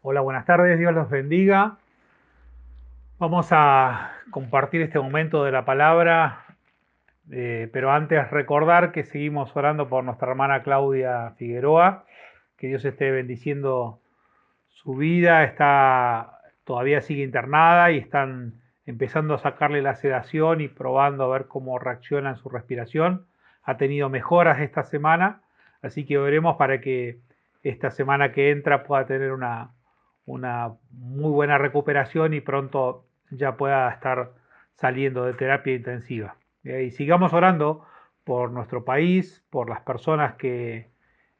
Hola, buenas tardes, Dios los bendiga. Vamos a compartir este momento de la palabra, pero antes recordar que seguimos orando por nuestra hermana Claudia Figueroa, que Dios esté bendiciendo su vida. Todavía sigue internada y están empezando a sacarle la sedación y probando a ver cómo reacciona en su respiración. Ha tenido mejoras esta semana, así que oremos para que esta semana que entra pueda tener una muy buena recuperación y pronto ya pueda estar saliendo de terapia intensiva. Y sigamos orando por nuestro país, por las personas que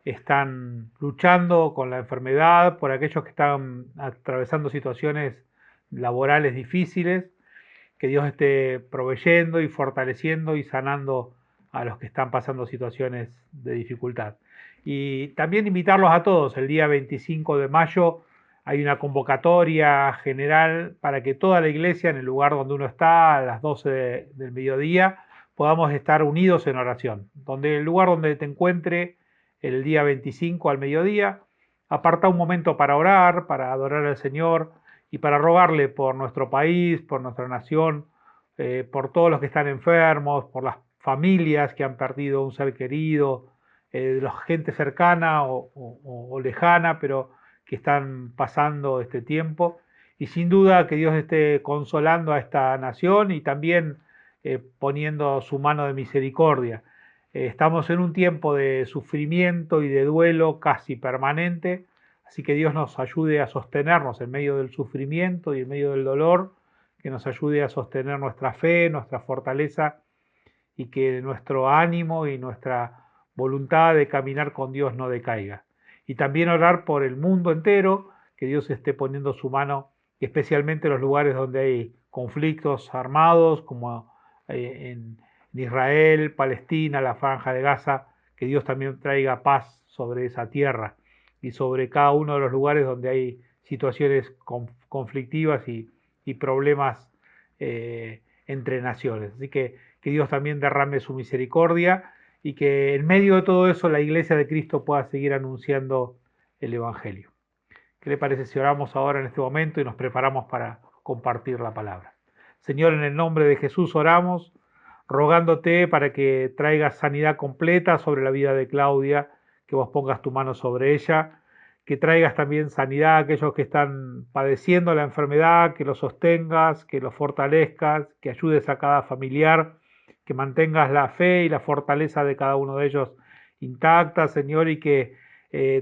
están luchando con la enfermedad, por aquellos que están atravesando situaciones laborales difíciles, que Dios esté proveyendo y fortaleciendo y sanando a los que están pasando situaciones de dificultad. Y también invitarlos a todos, el día 25 de mayo hay una convocatoria general para que toda la iglesia, en el lugar donde uno está, a las 12 del mediodía, podamos estar unidos en oración. Donde el lugar donde te encuentre el día 25 al mediodía, aparta un momento para orar, para adorar al Señor y para rogarle por nuestro país, por nuestra nación, por todos los que están enfermos, por las familias que han perdido un ser querido, la gente cercana o lejana, pero que están pasando este tiempo. Y sin duda que Dios esté consolando a esta nación y también poniendo su mano de misericordia. Estamos en un tiempo de sufrimiento y de duelo casi permanente, así que Dios nos ayude a sostenernos en medio del sufrimiento y en medio del dolor, que nos ayude a sostener nuestra fe, nuestra fortaleza y que nuestro ánimo y nuestra voluntad de caminar con Dios no decaiga. Y también orar por el mundo entero, que Dios esté poniendo su mano, especialmente en los lugares donde hay conflictos armados, como en Israel, Palestina, la Franja de Gaza, que Dios también traiga paz sobre esa tierra y sobre cada uno de los lugares donde hay situaciones conflictivas y problemas entre naciones. Así que Dios también derrame su misericordia y que en medio de todo eso la iglesia de Cristo pueda seguir anunciando el Evangelio. ¿Qué le parece si oramos ahora en este momento y nos preparamos para compartir la palabra? Señor, en el nombre de Jesús oramos, rogándote para que traigas sanidad completa sobre la vida de Claudia, que vos pongas tu mano sobre ella, que traigas también sanidad a aquellos que están padeciendo la enfermedad, que los sostengas, que los fortalezcas, que ayudes a cada familiar, que mantengas la fe y la fortaleza de cada uno de ellos intacta, Señor, y que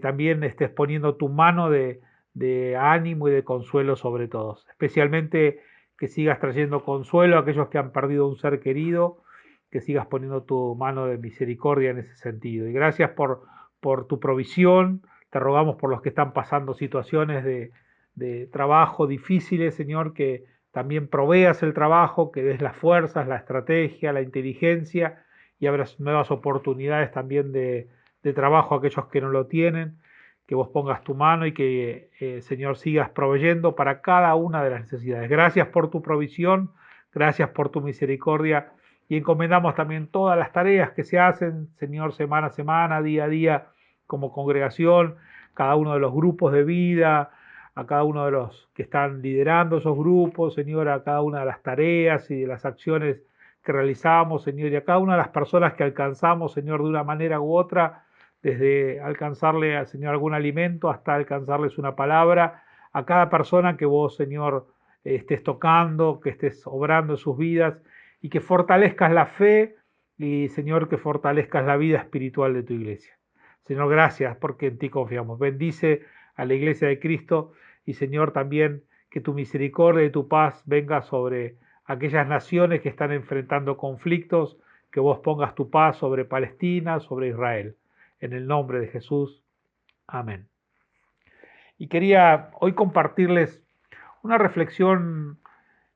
también estés poniendo tu mano de ánimo y de consuelo sobre todos. Especialmente que sigas trayendo consuelo a aquellos que han perdido un ser querido, que sigas poniendo tu mano de misericordia en ese sentido. Y gracias por tu provisión. Te rogamos por los que están pasando situaciones de trabajo difíciles, Señor, que también proveas el trabajo, que des las fuerzas, la estrategia, la inteligencia y abras nuevas oportunidades también de trabajo a aquellos que no lo tienen, que vos pongas tu mano y que, Señor, sigas proveyendo para cada una de las necesidades. Gracias por tu provisión, gracias por tu misericordia y encomendamos también todas las tareas que se hacen, Señor, semana a semana, día a día, como congregación, cada uno de los grupos de vida, a cada uno de los que están liderando esos grupos, Señor, a cada una de las tareas y de las acciones que realizamos, Señor, y a cada una de las personas que alcanzamos, Señor, de una manera u otra, desde alcanzarle al Señor algún alimento hasta alcanzarles una palabra, a cada persona que vos, Señor, estés tocando, que estés obrando en sus vidas y que fortalezcas la fe y, Señor, que fortalezcas la vida espiritual de tu iglesia. Señor, gracias porque en ti confiamos. Bendice a la iglesia de Cristo y, Señor, también que tu misericordia y tu paz venga sobre aquellas naciones que están enfrentando conflictos, que vos pongas tu paz sobre Palestina, sobre Israel. En el nombre de Jesús. Amén. Y quería hoy compartirles una reflexión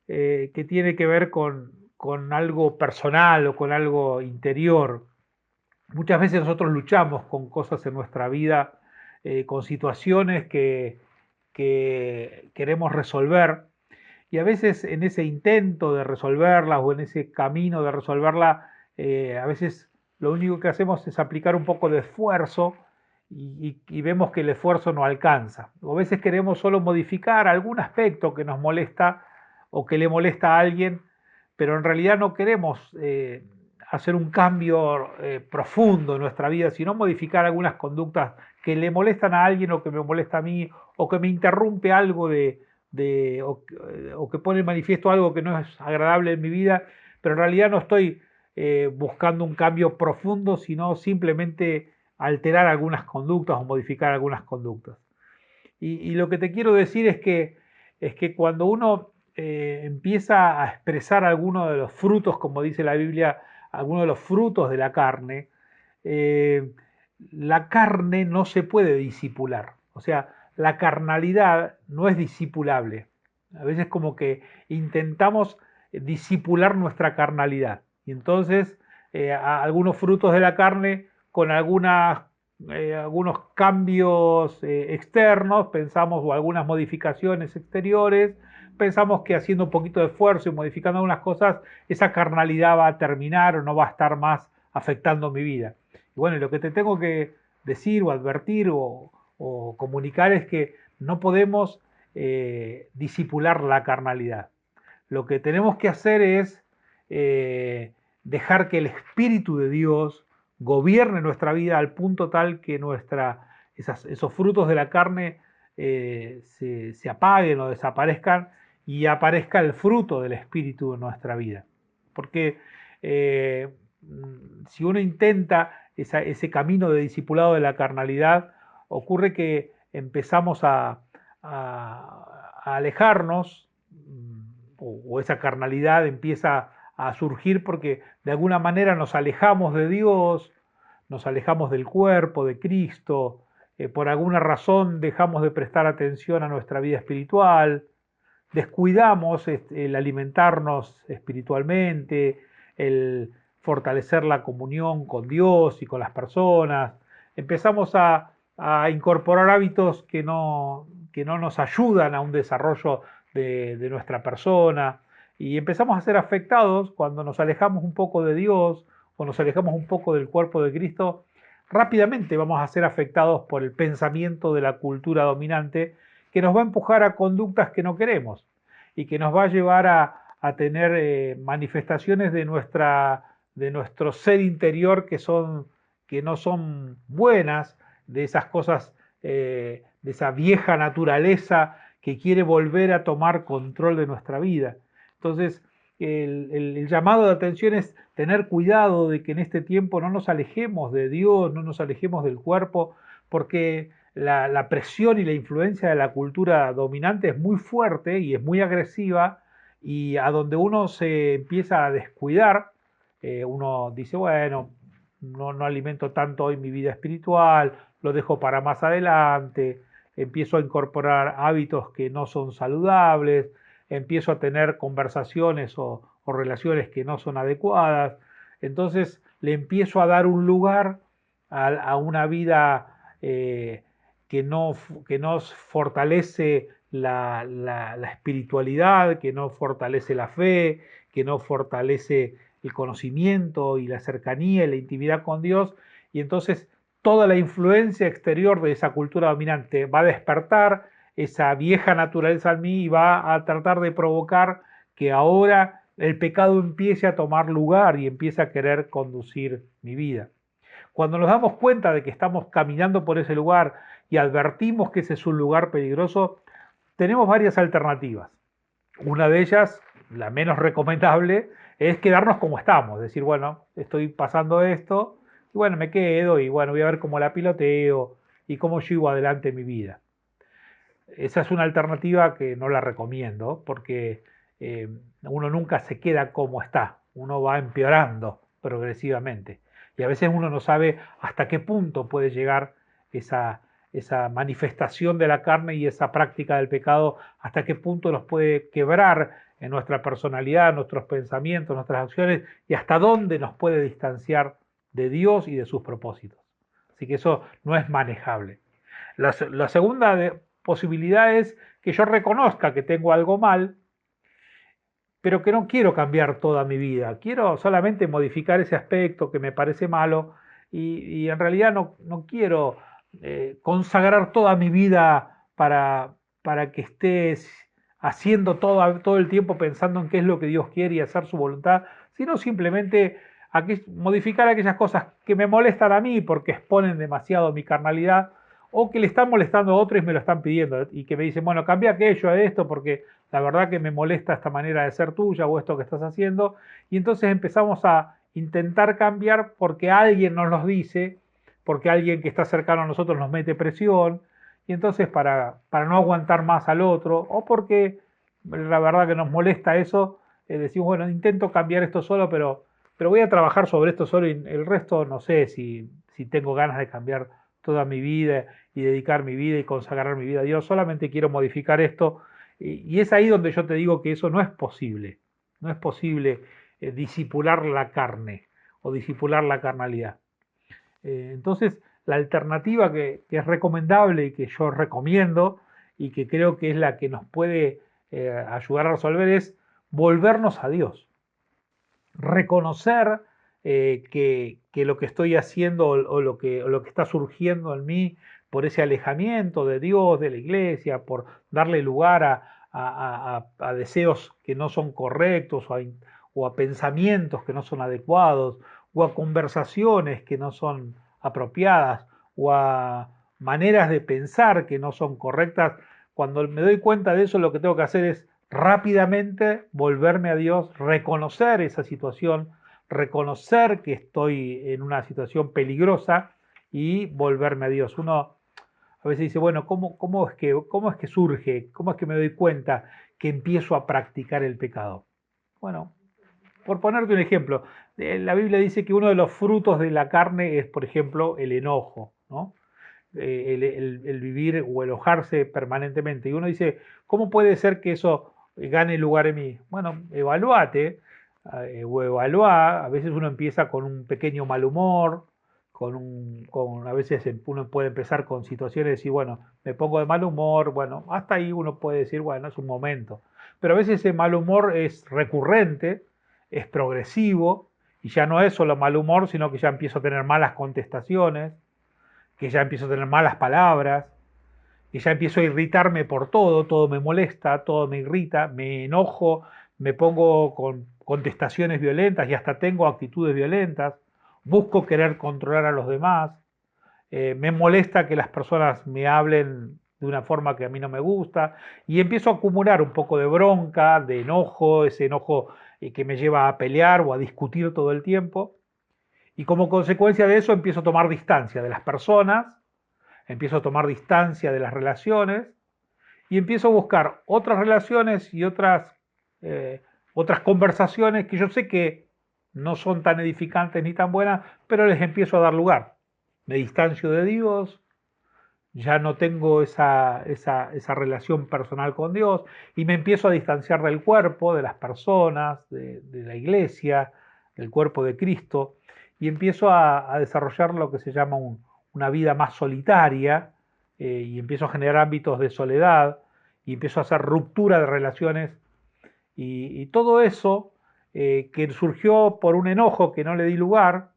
que tiene que ver con algo personal o con algo interior. Muchas veces nosotros luchamos con cosas en nuestra vida, con situaciones que queremos resolver y a veces en ese intento de resolverlas o en ese camino de resolverla, a veces lo único que hacemos es aplicar un poco de esfuerzo y vemos que el esfuerzo no alcanza. O a veces queremos solo modificar algún aspecto que nos molesta o que le molesta a alguien, pero en realidad no queremos hacer un cambio profundo en nuestra vida, sino modificar algunas conductas que le molestan a alguien o que me molesta a mí o que me interrumpe algo o que pone en manifiesto algo que no es agradable en mi vida, pero en realidad no estoy buscando un cambio profundo, sino simplemente alterar algunas conductas o modificar algunas conductas. Y lo que te quiero decir es que cuando uno empieza a expresar algunos de los frutos, como dice la Biblia, algunos de los frutos de la carne no se puede disipular. O sea, la carnalidad no es disipulable. A veces como que intentamos disipular nuestra carnalidad. Y entonces algunos frutos de la carne con algunos cambios externos, pensamos, o algunas modificaciones exteriores, pensamos que haciendo un poquito de esfuerzo y modificando algunas cosas, esa carnalidad va a terminar o no va a estar más afectando mi vida. Y bueno, lo que te tengo que decir o advertir o comunicar es que no podemos disipular la carnalidad. Lo que tenemos que hacer es dejar que el Espíritu de Dios gobierne nuestra vida al punto tal que esos frutos de la carne se apaguen o desaparezcan y aparezca el fruto del Espíritu en nuestra vida. Porque si uno intenta ese camino de discipulado de la carnalidad, ocurre que empezamos a alejarnos o esa carnalidad empieza a surgir porque de alguna manera nos alejamos de Dios, nos alejamos del cuerpo de Cristo, por alguna razón dejamos de prestar atención a nuestra vida espiritual, descuidamos el alimentarnos espiritualmente, el fortalecer la comunión con Dios y con las personas, empezamos a incorporar hábitos que no nos ayudan a un desarrollo de nuestra persona y empezamos a ser afectados cuando nos alejamos un poco de Dios o nos alejamos un poco del cuerpo de Cristo, rápidamente vamos a ser afectados por el pensamiento de la cultura dominante que nos va a empujar a conductas que no queremos y que nos va a llevar a tener manifestaciones de nuestro ser interior que no son buenas, de esas cosas, de esa vieja naturaleza que quiere volver a tomar control de nuestra vida. Entonces, el llamado de atención es tener cuidado de que en este tiempo no nos alejemos de Dios, no nos alejemos del cuerpo, porque la presión y la influencia de la cultura dominante es muy fuerte y es muy agresiva, y a donde uno se empieza a descuidar, uno dice, bueno, no alimento tanto hoy mi vida espiritual, lo dejo para más adelante, empiezo a incorporar hábitos que no son saludables, empiezo a tener conversaciones o relaciones que no son adecuadas, entonces le empiezo a dar un lugar a una vida que no fortalece la espiritualidad, que no fortalece la fe, que no fortalece el conocimiento y la cercanía y la intimidad con Dios, y entonces toda la influencia exterior de esa cultura dominante va a despertar esa vieja naturaleza en mí y va a tratar de provocar que ahora el pecado empiece a tomar lugar y empiece a querer conducir mi vida. Cuando nos damos cuenta de que estamos caminando por ese lugar y advertimos que ese es un lugar peligroso, tenemos varias alternativas. Una de ellas, la menos recomendable, es quedarnos como estamos, decir, bueno, estoy pasando esto, y bueno, me quedo, y bueno, voy a ver cómo la piloteo y cómo llevo adelante mi vida. Esa es una alternativa que no la recomiendo, porque uno nunca se queda como está, uno va empeorando progresivamente. Y a veces uno no sabe hasta qué punto puede llegar esa manifestación de la carne y esa práctica del pecado, hasta qué punto nos puede quebrar en nuestra personalidad, nuestros pensamientos, nuestras acciones, y hasta dónde nos puede distanciar de Dios y de sus propósitos. Así que eso no es manejable. La segunda posibilidad es que yo reconozca que tengo algo mal, pero que no quiero cambiar toda mi vida. Quiero solamente modificar ese aspecto que me parece malo y en realidad no quiero consagrar toda mi vida para que estés haciendo todo el tiempo pensando en qué es lo que Dios quiere y hacer su voluntad, sino simplemente modificar aquellas cosas que me molestan a mí porque exponen demasiado mi carnalidad o que le están molestando a otros y me lo están pidiendo y que me dicen, bueno, cambia aquello a esto porque la verdad que me molesta esta manera de ser tuya o esto que estás haciendo, y entonces empezamos a intentar cambiar porque alguien nos los dice, porque alguien que está cercano a nosotros nos mete presión, y entonces para no aguantar más al otro, o porque la verdad que nos molesta eso, decimos, bueno, intento cambiar esto solo, pero voy a trabajar sobre esto solo y el resto no sé si tengo ganas de cambiar toda mi vida y dedicar mi vida y consagrar mi vida a Dios, solamente quiero modificar esto. Y es ahí donde yo te digo que eso no es posible, no es posible disipular la carne o disipular la carnalidad. Entonces, la alternativa que es recomendable y que yo recomiendo y que creo que es la que nos puede ayudar a resolver es volvernos a Dios, reconocer que lo que estoy haciendo o lo que está surgiendo en mí por ese alejamiento de Dios, de la iglesia, por darle lugar a deseos que no son correctos o a pensamientos que no son adecuados o a conversaciones que no son apropiadas o a maneras de pensar que no son correctas. Cuando me doy cuenta de eso, lo que tengo que hacer es rápidamente volverme a Dios, reconocer esa situación, reconocer que estoy en una situación peligrosa y volverme a Dios. Uno a veces dice, bueno, cómo es que surge? ¿Cómo es que me doy cuenta que empiezo a practicar el pecado? Bueno, por ponerte un ejemplo, la Biblia dice que uno de los frutos de la carne es, por ejemplo, el enojo, ¿no? El vivir o enojarse permanentemente. Y uno dice, ¿cómo puede ser que eso gane lugar en mí? Bueno, evalúate o evalúa. A veces uno empieza con un pequeño mal humor, a veces uno puede empezar con situaciones y bueno, me pongo de mal humor, bueno, hasta ahí uno puede decir, bueno, es un momento. Pero a veces ese mal humor es recurrente, es progresivo y ya no es solo mal humor, sino que ya empiezo a tener malas contestaciones, que ya empiezo a tener malas palabras, que ya empiezo a irritarme por todo, todo me molesta, todo me irrita, me enojo, me pongo con contestaciones violentas y hasta tengo actitudes violentas, busco querer controlar a los demás, me molesta que las personas me hablen de una forma que a mí no me gusta y empiezo a acumular un poco de bronca, de enojo, ese enojo que me lleva a pelear o a discutir todo el tiempo. Y como consecuencia de eso empiezo a tomar distancia de las personas, empiezo a tomar distancia de las relaciones y empiezo a buscar otras relaciones y otras conversaciones que yo sé que no son tan edificantes ni tan buenas, pero les empiezo a dar lugar. Me distancio de Dios, ya no tengo esa relación personal con Dios y me empiezo a distanciar del cuerpo, de las personas, de la iglesia, del cuerpo de Cristo y empiezo a desarrollar lo que se llama una vida más solitaria y empiezo a generar ámbitos de soledad y empiezo a hacer ruptura de relaciones y todo eso que surgió por un enojo que no le di lugar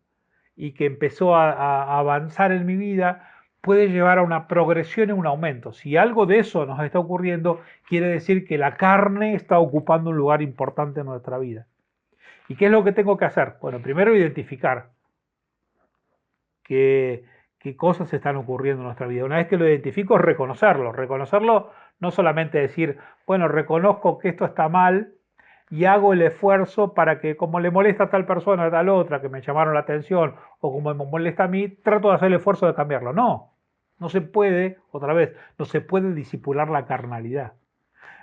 y que empezó a avanzar en mi vida, puede llevar a una progresión y un aumento. Si algo de eso nos está ocurriendo, quiere decir que la carne está ocupando un lugar importante en nuestra vida. ¿Y qué es lo que tengo que hacer? Bueno, primero identificar qué, qué cosas están ocurriendo en nuestra vida. Una vez que lo identifico, es reconocerlo. Reconocerlo no solamente decir, bueno, reconozco que esto está mal y hago el esfuerzo para que, como le molesta a tal persona, a tal otra, que me llamaron la atención, o como me molesta a mí, trato de hacer el esfuerzo de cambiarlo. No, no se puede, otra vez, no se puede disipular la carnalidad.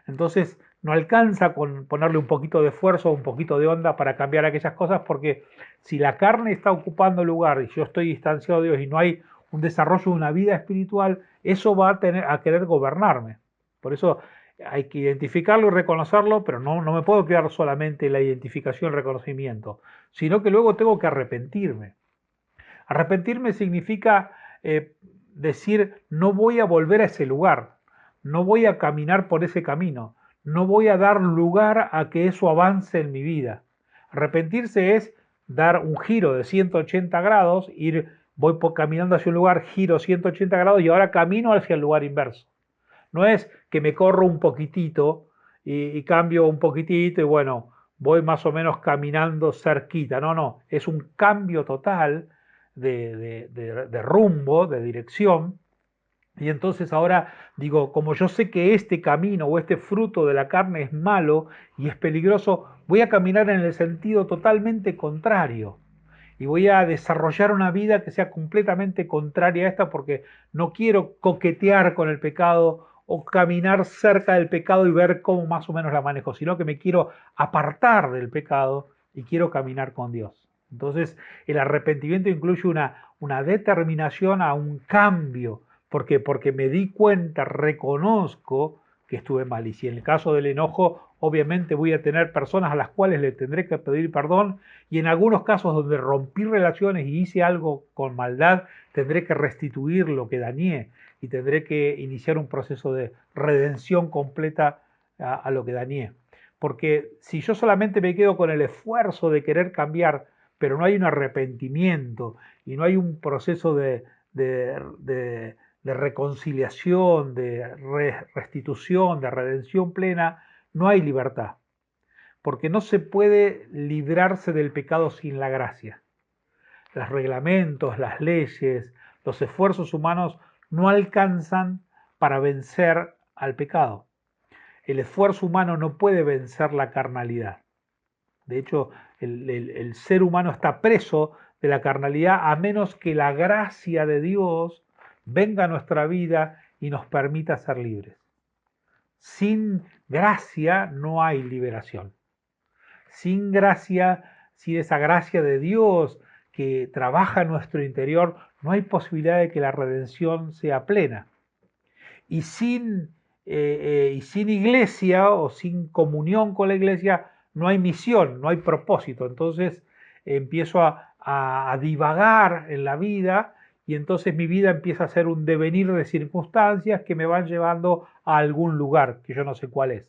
Entonces, no alcanza con ponerle un poquito de esfuerzo, un poquito de onda para cambiar aquellas cosas, porque si la carne está ocupando lugar y yo estoy distanciado de Dios y no hay un desarrollo de una vida espiritual, eso va a querer gobernarme. Por eso hay que identificarlo y reconocerlo, pero no me puedo quedar solamente en la identificación y el reconocimiento, sino que luego tengo que arrepentirme. Arrepentirme significa decir, no voy a volver a ese lugar, no voy a caminar por ese camino, no voy a dar lugar a que eso avance en mi vida. Arrepentirse es dar un giro de 180 grados, caminando hacia un lugar, giro 180 grados y ahora camino hacia el lugar inverso. No es que me corro un poquitito y cambio un poquitito y bueno, voy más o menos caminando cerquita. No, es un cambio total de rumbo, de dirección. Y entonces ahora digo, como yo sé que este camino o este fruto de la carne es malo y es peligroso, voy a caminar en el sentido totalmente contrario. y voy a desarrollar una vida que sea completamente contraria a esta porque no quiero coquetear con el pecado o caminar cerca del pecado y ver cómo más o menos la manejo, sino que me quiero apartar del pecado y quiero caminar con Dios. Entonces, el arrepentimiento incluye una determinación a un cambio. ¿Por qué? Porque me di cuenta, reconozco que estuve mal. Y si en el caso del enojo, obviamente voy a tener personas a las cuales le tendré que pedir perdón, y en algunos casos donde rompí relaciones y hice algo con maldad, tendré que restituir lo que dañé y tendré que iniciar un proceso de redención completa a lo que dañé. Porque si yo solamente me quedo con el esfuerzo de querer cambiar, pero no hay un arrepentimiento y no hay un proceso de reconciliación, de restitución, de redención plena, no hay libertad. Porque no se puede librarse del pecado sin la gracia. Los reglamentos, las leyes, los esfuerzos humanos no alcanzan para vencer al pecado. El esfuerzo humano no puede vencer la carnalidad. De hecho, el ser humano está preso de la carnalidad a menos que la gracia de Dios venga a nuestra vida y nos permita ser libres. Sin gracia no hay liberación. Sin gracia, sin esa gracia de Dios que trabaja en nuestro interior, no hay posibilidad de que la redención sea plena. Y sin iglesia o sin comunión con la iglesia no hay misión, no hay propósito. Entonces empiezo a divagar en la vida y entonces mi vida empieza a ser un devenir de circunstancias que me van llevando a algún lugar que yo no sé cuál es.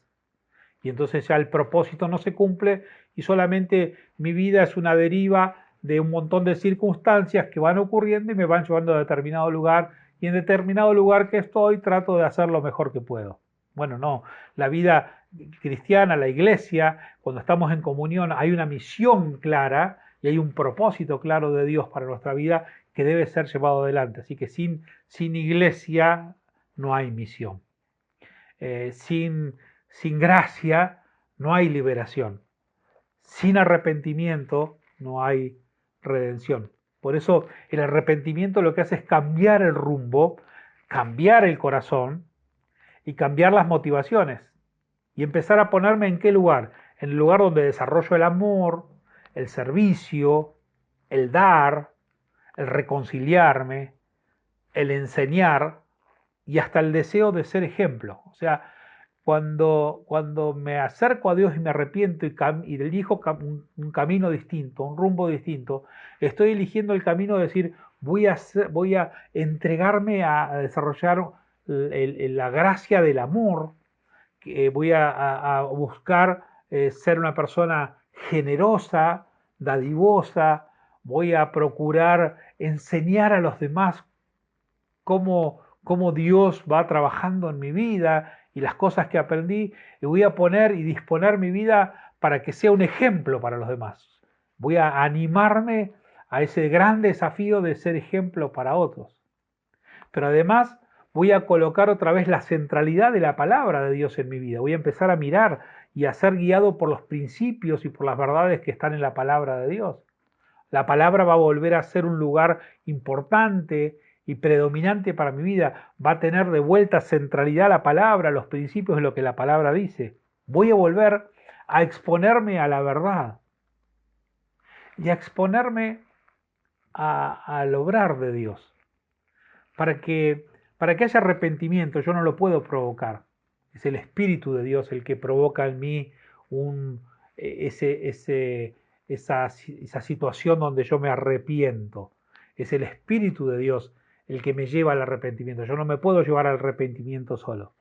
Y entonces ya el propósito no se cumple y solamente mi vida es una deriva de un montón de circunstancias que van ocurriendo y me van llevando a determinado lugar y en determinado lugar que estoy trato de hacer lo mejor que puedo. Bueno, no, la vida cristiana, la iglesia, cuando estamos en comunión hay una misión clara y hay un propósito claro de Dios para nuestra vida que debe ser llevado adelante. Así que sin iglesia no hay misión. Sin gracia no hay liberación. Sin arrepentimiento no hay redención. Por eso el arrepentimiento lo que hace es cambiar el rumbo, cambiar el corazón y cambiar las motivaciones. Y empezar a ponerme en qué lugar. En el lugar donde desarrollo el amor, el servicio, el dar, el reconciliarme, el enseñar y hasta el deseo de ser ejemplo. O sea, cuando me acerco a Dios y me arrepiento y elijo un camino distinto, un rumbo distinto, estoy eligiendo el camino de decir, voy a entregarme a desarrollar la gracia del amor, voy a buscar ser una persona generosa, dadivosa, voy a procurar enseñar a los demás cómo Dios va trabajando en mi vida y las cosas que aprendí, y voy a poner y disponer mi vida para que sea un ejemplo para los demás. Voy a animarme a ese gran desafío de ser ejemplo para otros. Pero además voy a colocar otra vez la centralidad de la palabra de Dios en mi vida. Voy a empezar a mirar y a ser guiado por los principios y por las verdades que están en la palabra de Dios. La palabra va a volver a ser un lugar importante y predominante para mi vida. Va a tener de vuelta centralidad la palabra, los principios de lo que la palabra dice. Voy a volver a exponerme a la verdad y a exponerme al obrar de Dios. Para que haya arrepentimiento, yo no lo puedo provocar. Es el Espíritu de Dios el que provoca en mí esa situación donde yo me arrepiento. Es el Espíritu de Dios el que me lleva al arrepentimiento. Yo no me puedo llevar al arrepentimiento solo.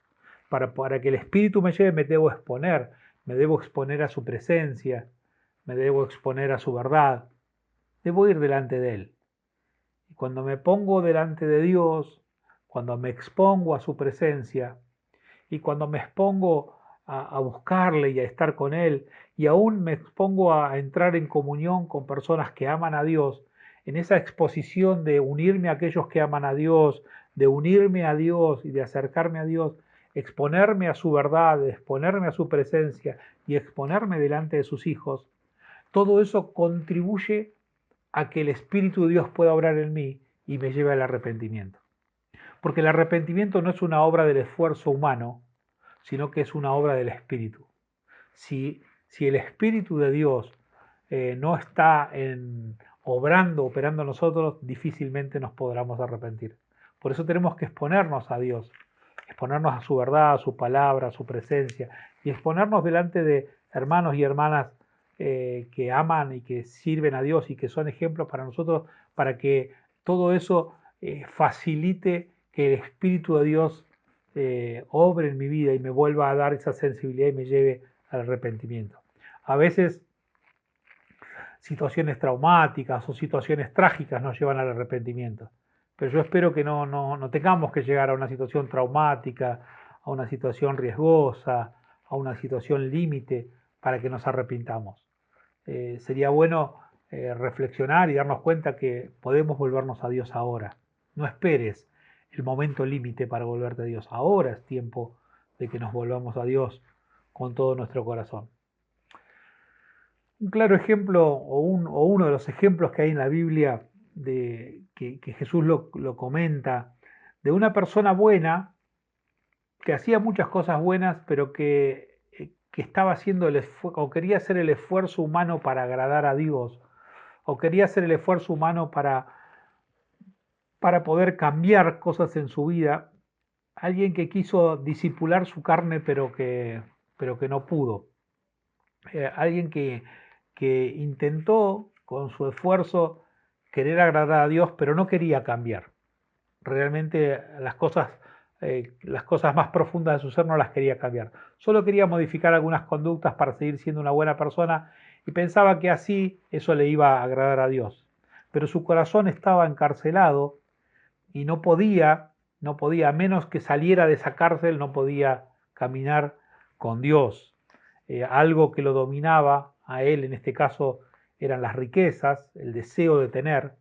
Para que el Espíritu me lleve me debo exponer a su presencia, me debo exponer a su verdad, debo ir delante de Él. Y cuando me pongo delante de Dios, cuando me expongo a su presencia y cuando me expongo a buscarle y a estar con Él y aún me expongo a entrar en comunión con personas que aman a Dios, en esa exposición de unirme a aquellos que aman a Dios, de unirme a Dios y de acercarme a Dios, exponerme a su verdad, exponerme a su presencia y exponerme delante de sus hijos, todo eso contribuye a que el Espíritu de Dios pueda obrar en mí y me lleve al arrepentimiento. Porque el arrepentimiento no es una obra del esfuerzo humano, sino que es una obra del Espíritu. Si el Espíritu de Dios no está operando en nosotros, difícilmente nos podremos arrepentir. Por eso tenemos que exponernos a Dios, exponernos a su verdad, a su palabra, a su presencia, y exponernos delante de hermanos y hermanas que aman y que sirven a Dios y que son ejemplos para nosotros, para que todo eso facilite que el Espíritu de Dios obre en mi vida y me vuelva a dar esa sensibilidad y me lleve al arrepentimiento. A veces situaciones traumáticas o situaciones trágicas nos llevan al arrepentimiento. Pero yo espero que no tengamos que llegar a una situación traumática, a una situación riesgosa, a una situación límite para que nos arrepintamos. Sería bueno reflexionar y darnos cuenta que podemos volvernos a Dios ahora. No esperes el momento límite para volverte a Dios. Ahora es tiempo de que nos volvamos a Dios con todo nuestro corazón. Un claro ejemplo o uno de los ejemplos que hay en la Biblia que Jesús lo comenta, de una persona buena que hacía muchas cosas buenas, pero que estaba haciendo o quería hacer el esfuerzo humano para agradar a Dios, o quería hacer el esfuerzo humano para poder cambiar cosas en su vida, alguien que quiso disipular su carne, pero que no pudo. Alguien que intentó con su esfuerzo querer agradar a Dios, pero no quería cambiar. Realmente las cosas más profundas de su ser no las quería cambiar. Solo quería modificar algunas conductas para seguir siendo una buena persona y pensaba que así eso le iba a agradar a Dios. Pero su corazón estaba encarcelado y no podía, a menos que saliera de esa cárcel, no podía caminar con Dios. Algo que lo dominaba a él, en este caso, eran las riquezas, el deseo de tener.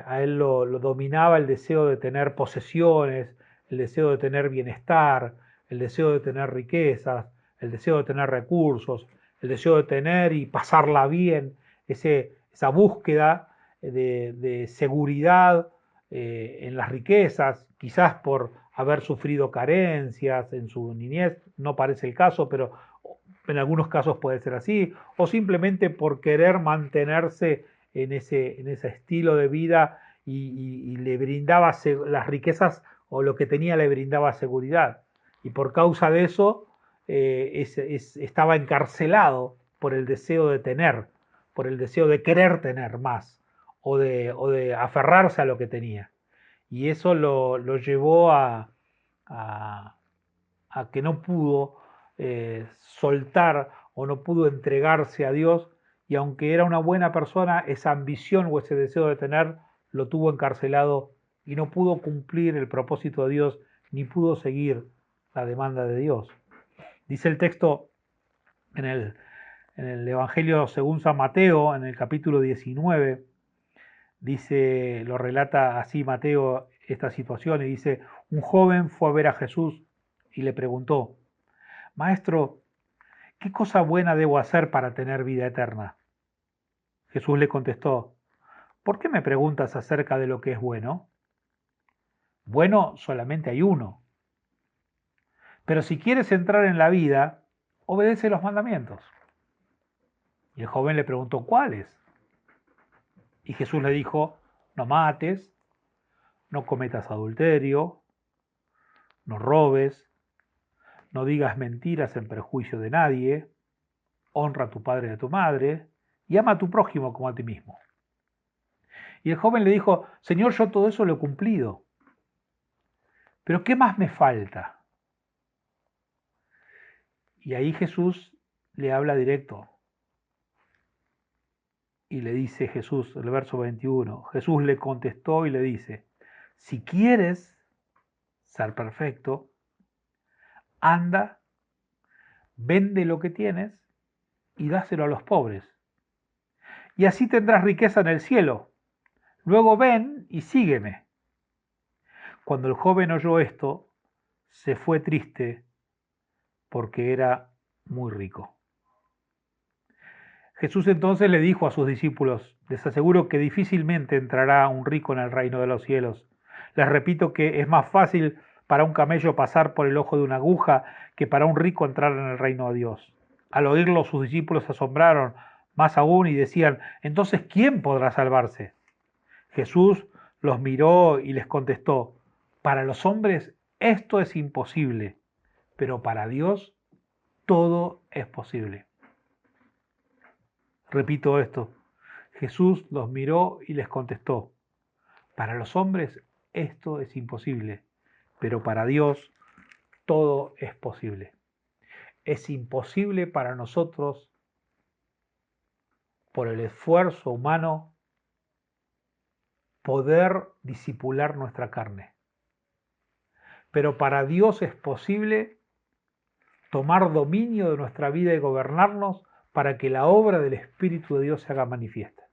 A él lo dominaba el deseo de tener posesiones, el deseo de tener bienestar, el deseo de tener riquezas, el deseo de tener recursos, el deseo de tener y pasarla bien, esa búsqueda de seguridad en las riquezas, quizás por haber sufrido carencias en su niñez, no parece el caso, pero en algunos casos puede ser así, o simplemente por querer mantenerse en ese estilo de vida y le brindaba las riquezas o lo que tenía le brindaba seguridad. Y por causa de eso estaba encarcelado por el deseo de tener, por el deseo de querer tener más o de aferrarse a lo que tenía. Y eso lo llevó a, a que no pudo soltar o no pudo entregarse a Dios, y aunque era una buena persona, esa ambición o ese deseo de tener lo tuvo encarcelado y no pudo cumplir el propósito de Dios ni pudo seguir la demanda de Dios. Dice el texto en el Evangelio según San Mateo, en el capítulo 19, lo relata así Mateo esta situación y dice: un joven fue a ver a Jesús y le preguntó: Maestro, ¿qué cosa buena debo hacer para tener vida eterna? Jesús le contestó: ¿por qué me preguntas acerca de lo que es bueno? Bueno, solamente hay uno. Pero si quieres entrar en la vida, obedece los mandamientos. Y el joven le preguntó: ¿cuáles? Y Jesús le dijo: no mates, no cometas adulterio, no robes, no digas mentiras en perjuicio de nadie, honra a tu padre y a tu madre, y ama a tu prójimo como a ti mismo. Y el joven le dijo: Señor, yo todo eso lo he cumplido, pero ¿qué más me falta? Y ahí Jesús le habla directo y le dice Jesús, el verso 21, Jesús le contestó y le dice: si quieres ser perfecto, anda, vende lo que tienes y dáselo a los pobres, y así tendrás riqueza en el cielo. Luego ven y sígueme. Cuando el joven oyó esto, se fue triste porque era muy rico. Jesús entonces le dijo a sus discípulos: les aseguro que difícilmente entrará un rico en el reino de los cielos. Les repito que es más fácil para un camello pasar por el ojo de una aguja que para un rico entrar en el reino de Dios. Al oírlo, sus discípulos se asombraron más aún y decían: entonces, ¿quién podrá salvarse? Jesús los miró y les contestó: para los hombres esto es imposible, pero para Dios todo es posible. Repito esto: Jesús los miró y les contestó: para los hombres esto es imposible, pero para Dios todo es posible. Es imposible para nosotros, por el esfuerzo humano, poder disipular nuestra carne. Pero para Dios es posible tomar dominio de nuestra vida y gobernarnos para que la obra del Espíritu de Dios se haga manifiesta.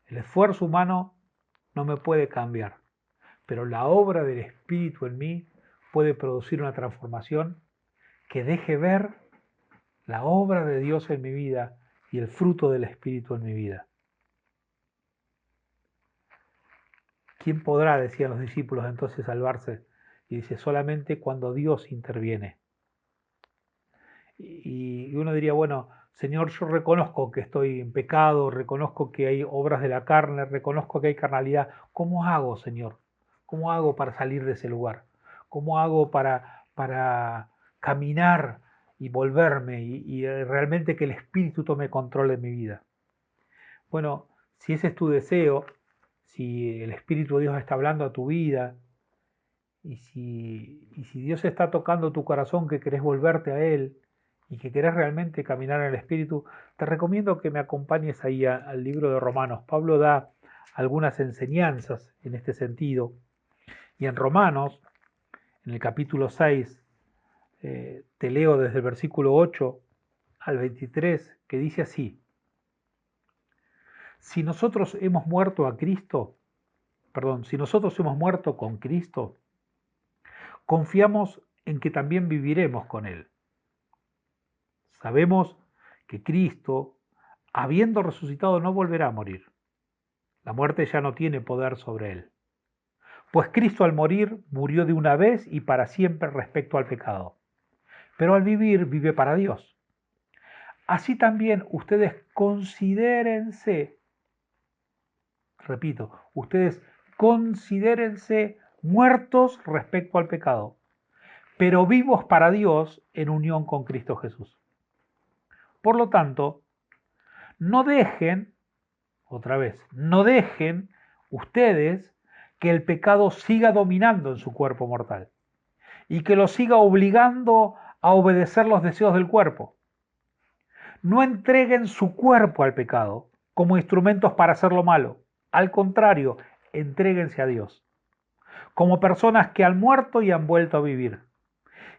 El esfuerzo humano no me puede cambiar, pero la obra del Espíritu en mí puede producir una transformación que deje ver la obra de Dios en mi vida y el fruto del Espíritu en mi vida. ¿Quién podrá, decían los discípulos, entonces salvarse? Y dice: solamente cuando Dios interviene. Y uno diría: bueno, Señor, yo reconozco que estoy en pecado, reconozco que hay obras de la carne, reconozco que hay carnalidad. ¿Cómo hago, Señor? ¿Cómo hago para salir de ese lugar? ¿Cómo hago para caminar y volverme y realmente que el Espíritu tome control de mi vida? Bueno, si ese es tu deseo, si el Espíritu de Dios está hablando a tu vida y si Dios está tocando tu corazón, que querés volverte a Él y que querés realmente caminar en el Espíritu, te recomiendo que me acompañes ahí al libro de Romanos. Pablo da algunas enseñanzas en este sentido. Y en Romanos, en el capítulo 6, te leo desde el versículo 8 al 23, que dice así: si nosotros hemos muerto si nosotros hemos muerto con Cristo, confiamos en que también viviremos con Él. Sabemos que Cristo, habiendo resucitado, no volverá a morir. La muerte ya no tiene poder sobre Él. Pues Cristo al morir murió de una vez y para siempre respecto al pecado. Pero al vivir vive para Dios. Así también ustedes considérense, repito, ustedes considérense muertos respecto al pecado, pero vivos para Dios en unión con Cristo Jesús. Por lo tanto, no dejen, otra vez, no dejen ustedes que el pecado siga dominando en su cuerpo mortal y que lo siga obligando a obedecer los deseos del cuerpo. No entreguen su cuerpo al pecado como instrumentos para hacer lo malo. Al contrario, entréguense a Dios como personas que han muerto y han vuelto a vivir.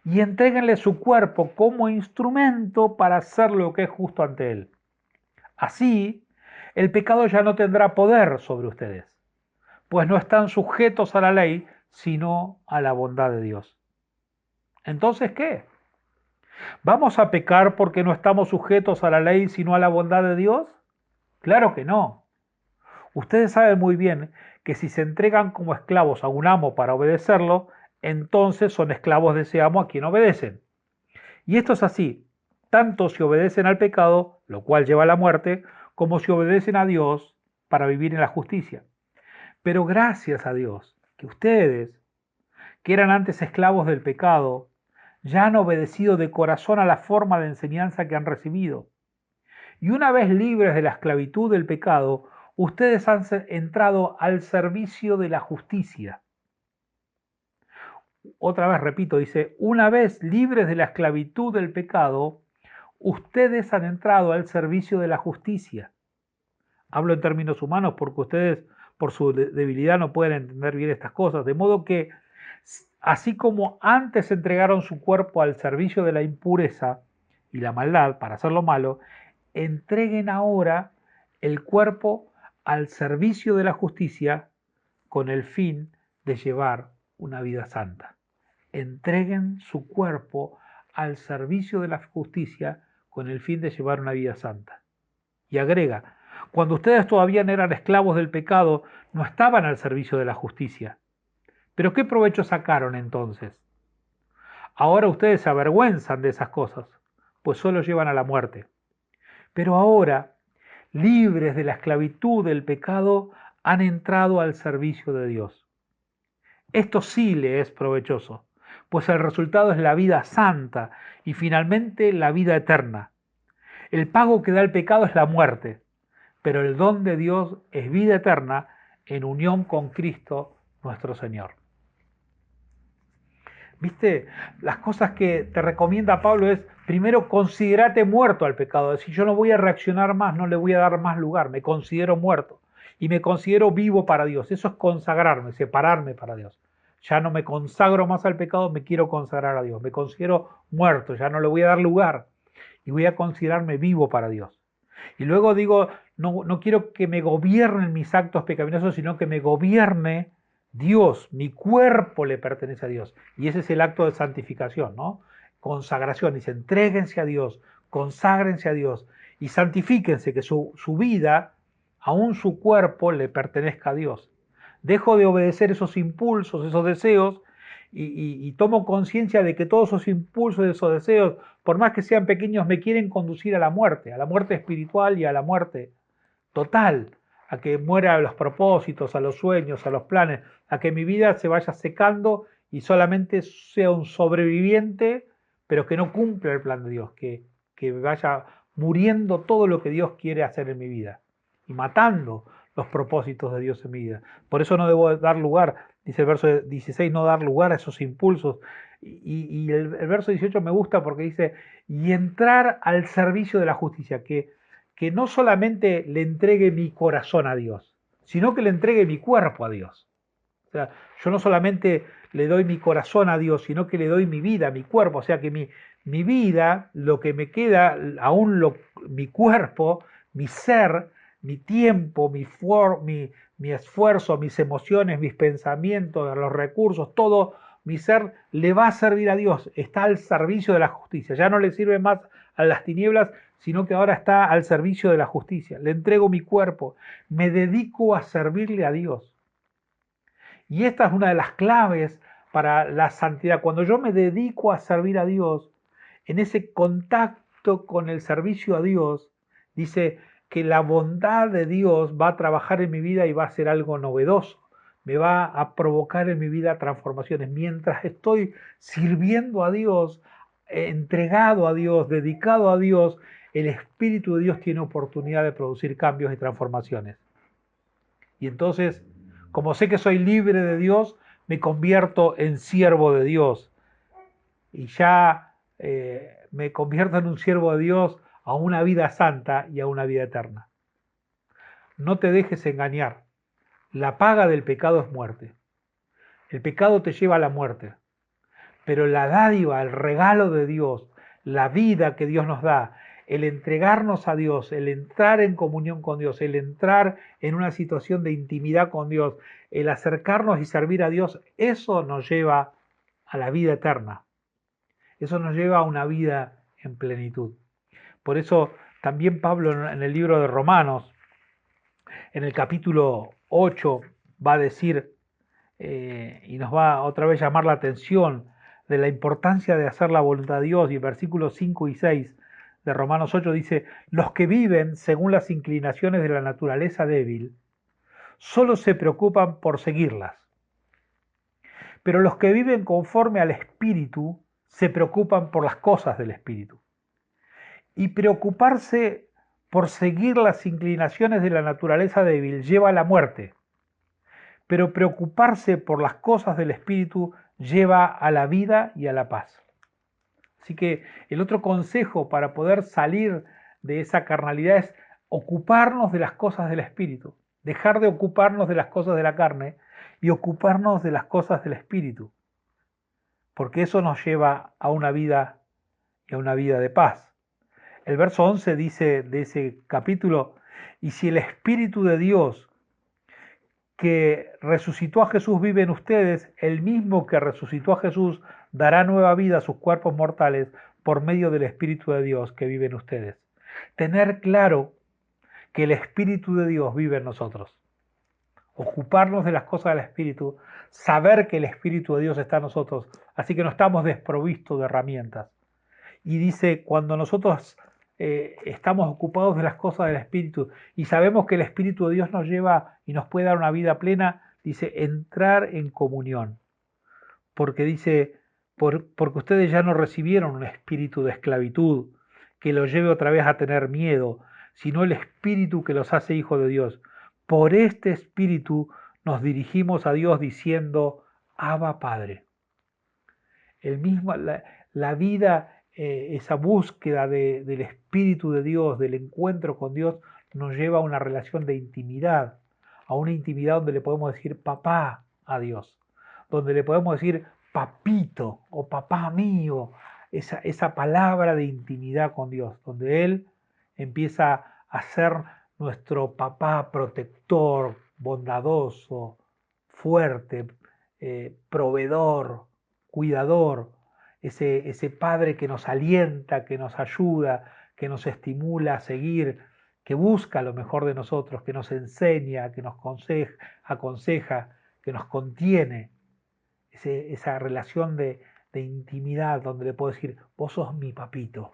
Y entréguenle su cuerpo como instrumento para hacer lo que es justo ante Él. Así, el pecado ya no tendrá poder sobre ustedes, pues no están sujetos a la ley, sino a la bondad de Dios. Entonces, ¿qué? ¿Vamos a pecar porque no estamos sujetos a la ley, sino a la bondad de Dios? Claro que no. Ustedes saben muy bien que si se entregan como esclavos a un amo para obedecerlo, entonces son esclavos de ese amo a quien obedecen. Y esto es así, tanto si obedecen al pecado, lo cual lleva a la muerte, como si obedecen a Dios para vivir en la justicia. Pero gracias a Dios, que ustedes, que eran antes esclavos del pecado, ya han obedecido de corazón a la forma de enseñanza que han recibido. Y una vez libres de la esclavitud del pecado, ustedes han entrado al servicio de la justicia. Otra vez repito, dice: una vez libres de la esclavitud del pecado, ustedes han entrado al servicio de la justicia. Hablo en términos humanos porque ustedes, por su debilidad, no pueden entender bien estas cosas. De modo que, así como antes entregaron su cuerpo al servicio de la impureza y la maldad para hacer lo malo, entreguen ahora el cuerpo al servicio de la justicia con el fin de llevar una vida santa. Entreguen su cuerpo al servicio de la justicia con el fin de llevar una vida santa. Y agrega, cuando ustedes todavía no eran esclavos del pecado, no estaban al servicio de la justicia. ¿Pero qué provecho sacaron entonces? Ahora ustedes se avergüenzan de esas cosas, pues solo llevan a la muerte. Pero ahora, libres de la esclavitud del pecado, han entrado al servicio de Dios. Esto sí le es provechoso, pues el resultado es la vida santa y finalmente la vida eterna. El pago que da el pecado es la muerte, pero el don de Dios es vida eterna en unión con Cristo nuestro Señor. ¿Viste? Las cosas que te recomienda Pablo es, primero, considerate muerto al pecado. Es decir, yo no voy a reaccionar más, no le voy a dar más lugar, me considero muerto y me considero vivo para Dios. Eso es consagrarme, separarme para Dios. Ya no me consagro más al pecado, me quiero consagrar a Dios. Me considero muerto, ya no le voy a dar lugar y voy a considerarme vivo para Dios. Y luego digo, no quiero que me gobiernen mis actos pecaminosos, sino que me gobierne Dios. Mi cuerpo le pertenece a Dios. Y ese es el acto de santificación, ¿no? Consagración. Dice, entréguense a Dios, conságrense a Dios y santifíquense, que su vida, aún su cuerpo, le pertenezca a Dios. Dejo de obedecer esos impulsos, esos deseos, y tomo conciencia de que todos esos impulsos, esos deseos, por más que sean pequeños, me quieren conducir a la muerte espiritual y a la muerte total, a que muera a los propósitos, a los sueños, a los planes, a que mi vida se vaya secando y solamente sea un sobreviviente, pero que no cumpla el plan de Dios, que vaya muriendo todo lo que Dios quiere hacer en mi vida y matando los propósitos de Dios en mi vida. Por eso no debo dar lugar, dice el verso 16, no dar lugar a esos impulsos. Y el verso 18 me gusta porque dice, y entrar al servicio de la justicia, que no solamente le entregue mi corazón a Dios, sino que le entregue mi cuerpo a Dios. O sea, yo no solamente le doy mi corazón a Dios, sino que le doy mi vida, mi cuerpo. O sea que mi vida, lo que me queda, mi cuerpo, mi ser, mi tiempo, mi esfuerzo, mis emociones, mis pensamientos, los recursos, todo mi ser le va a servir a Dios. Está al servicio de la justicia. Ya no le sirve más a las tinieblas, sino que ahora está al servicio de la justicia. Le entrego mi cuerpo, me dedico a servirle a Dios. Y esta es una de las claves para la santidad. Cuando yo me dedico a servir a Dios, en ese contacto con el servicio a Dios, dice que la bondad de Dios va a trabajar en mi vida y va a ser algo novedoso. Me va a provocar en mi vida transformaciones. Mientras estoy sirviendo a Dios, entregado a Dios, dedicado a Dios, el Espíritu de Dios tiene oportunidad de producir cambios y transformaciones. Y entonces, como sé que soy libre de Dios, me convierto en siervo de Dios. Y ya me convierto en un siervo de Dios a una vida santa y a una vida eterna. No te dejes engañar. La paga del pecado es muerte. El pecado te lleva a la muerte. Pero la dádiva, el regalo de Dios, la vida que Dios nos da, el entregarnos a Dios, el entrar en comunión con Dios, el entrar en una situación de intimidad con Dios, el acercarnos y servir a Dios, eso nos lleva a la vida eterna. Eso nos lleva a una vida en plenitud. Por eso también Pablo en el libro de Romanos, en el capítulo 8, va a decir, y nos va a otra vez llamar la atención de la importancia de hacer la voluntad de Dios, y en versículos 5 y 6 de Romanos 8 dice, los que viven según las inclinaciones de la naturaleza débil, solo se preocupan por seguirlas. Pero los que viven conforme al Espíritu, se preocupan por las cosas del Espíritu. Y preocuparse por seguir las inclinaciones de la naturaleza débil lleva a la muerte, pero preocuparse por las cosas del Espíritu lleva a la vida y a la paz. Así que el otro consejo para poder salir de esa carnalidad es ocuparnos de las cosas del Espíritu, dejar de ocuparnos de las cosas de la carne y ocuparnos de las cosas del Espíritu, porque eso nos lleva a una vida y a una vida de paz. El verso 11 dice de ese capítulo, y si el Espíritu de Dios que resucitó a Jesús vive en ustedes, el mismo que resucitó a Jesús dará nueva vida a sus cuerpos mortales por medio del Espíritu de Dios que vive en ustedes. Tener claro que el Espíritu de Dios vive en nosotros. Ocuparnos de las cosas del Espíritu, saber que el Espíritu de Dios está en nosotros, así que no estamos desprovistos de herramientas. Y dice, cuando nosotros estamos ocupados de las cosas del Espíritu y sabemos que el Espíritu de Dios nos lleva y nos puede dar una vida plena, dice, entrar en comunión. Porque dice, porque ustedes ya no recibieron un espíritu de esclavitud que los lleve otra vez a tener miedo, sino el espíritu que los hace hijos de Dios. Por este espíritu nos dirigimos a Dios diciendo, Abba Padre. La vida, esa búsqueda del Espíritu de Dios, del encuentro con Dios, nos lleva a una relación de intimidad, a una intimidad donde le podemos decir papá a Dios, donde le podemos decir papito o papá mío, esa palabra de intimidad con Dios, donde Él empieza a ser nuestro papá protector, bondadoso, fuerte, proveedor, cuidador, ese padre que nos alienta, que nos ayuda, que nos estimula a seguir, que busca lo mejor de nosotros, que nos enseña, que nos aconseja, que nos contiene. Esa relación de intimidad donde le puedo decir, vos sos mi papito,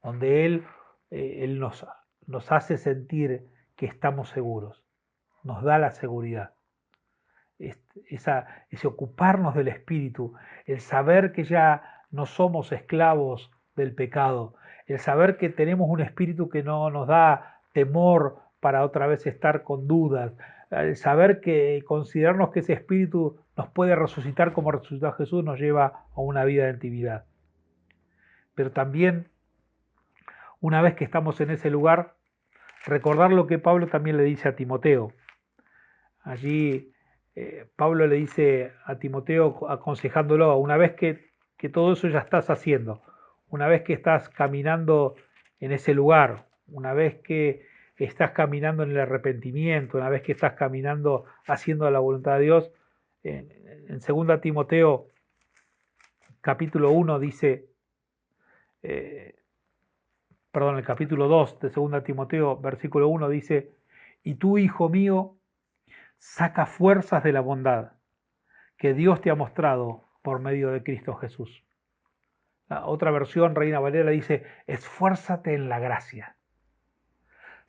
donde Él nos hace sentir que estamos seguros, nos da la seguridad. Ese ocuparnos del Espíritu, el saber que ya no somos esclavos del pecado, el saber que tenemos un Espíritu que no nos da temor para otra vez estar con dudas, el saber que considerarnos que ese Espíritu nos puede resucitar como resucitó a Jesús nos lleva a una vida de intimidad. Pero también, una vez que estamos en ese lugar, recordar lo que Pablo también le dice a Timoteo. Allí Pablo le dice a Timoteo aconsejándolo, una vez que todo eso ya estás haciendo, una vez que estás caminando en ese lugar, una vez que estás caminando en el arrepentimiento, una vez que estás caminando haciendo la voluntad de Dios, en 2 Timoteo capítulo 1 dice, el capítulo 2 de 2 Timoteo versículo 1 dice, y tú, hijo mío, saca fuerzas de la bondad que Dios te ha mostrado por medio de Cristo Jesús. La otra versión, Reina Valera, dice, esfuérzate en la gracia.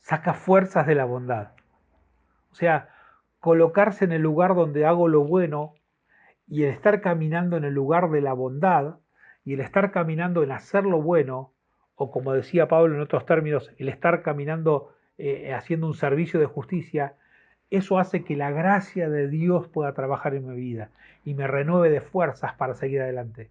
Saca fuerzas de la bondad. O sea, colocarse en el lugar donde hago lo bueno y el estar caminando en el lugar de la bondad y el estar caminando en hacer lo bueno, o como decía Pablo en otros términos, el estar caminando haciendo un servicio de justicia, eso hace que la gracia de Dios pueda trabajar en mi vida y me renueve de fuerzas para seguir adelante.